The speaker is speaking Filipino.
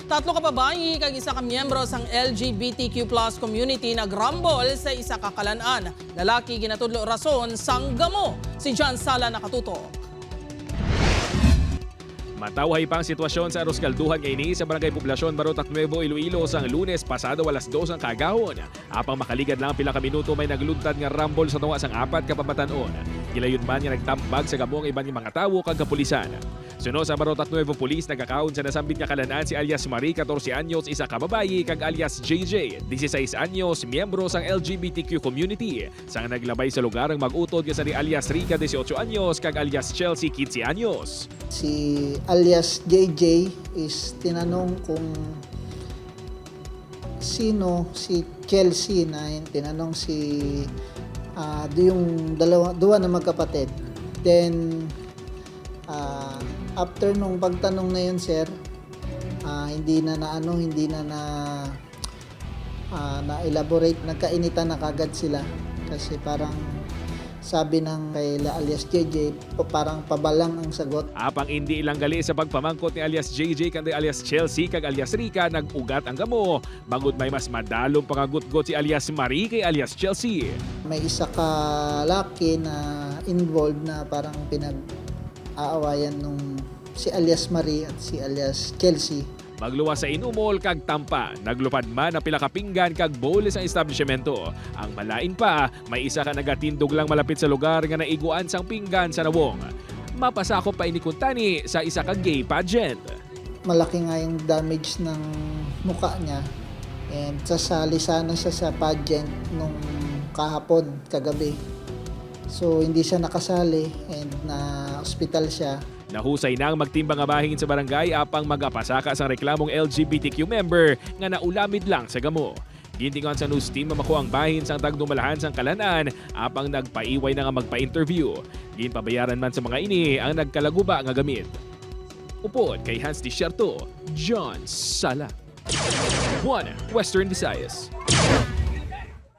Tatlo ka babayi kag isa ka miyembro sang LGBTQ+ community nagrambol sa isa ka kalan-an. Lalaki ginatudlo rason sang gamo. Si John Sala nakatuto. Matawhay pang sitwasyon sa Aros Calduhan ngayon sa Barangay Poblasyon, Barotac Nuevo, Iloilo sang Lunes pasado 2:00 ang kagahon. Apang makaligad lang pila ka minuto may nagluntad nga rambol sa tunga sang 4 ka pabatan-on. Gilayon man nga nagtambag sa gamo ang iban nga mga tawo kag kapulisan. Suno sa Barotac Nuevo Police nagakaon sa nasambit nga kalan-an si alias Marie 14 anyos, isa ka babayi kag alias JJ 16 anyos, miyembro sang LGBTQ community. Sang naglabay sa lugar ang mag-utod nga sa ni alias Rica 18 anyos kag alias Chelsea 15 anyos. Si alias JJ is tinanong kung sino si Chelsea na yun, tinanong si yung dua na magkapatid. Then after nung pagtanong na yun, sir, hindi na elaborate, nagkainitan na kagad sila kasi parang sabi ng kay alias JJ, parang pabalang ang sagot. Apang hindi ilang gali sa pagpamangkot ni alias JJ kandi alias Chelsea kag alias Rica, nag-ugat ang gamo. Bangod may mas madalong pangagut-gut si alias Marie kay alias Chelsea. May isa ka laki na involved na parang pinag-aawayan nung si alias Marie at si alias Chelsea. Magluwas sa inumol kag tampa, naglupad man ang pila ka pinggan kag bowl sa establishmento. Ang malain pa, may isa ka nagatindog lang malapit sa lugar nga naiguan sang pinggan sa nawong. Mapasakop pa inikuntani sa isa ka gay pageant. Malaki nga yung damage ng muka niya and sasali sana siya sa pageant nung kahapon, kagabi. So hindi siya nakasali and na-hospital siya. Nahusay nang magtimbang nga bahin sa barangay apang mag-apasaka sa reklamong LGBTQ member nga naulamid lang sa gamo. Gintingan sa news team mamako ang bahin sang tagdumalahan sang kalan-an apang nagpaiway na nga magpa-interview. Ginpabayaran man sa mga ini ang nagkalaguba nga gamit. Upod kay Hans Desierto, John Sala. 1 Western Visayas.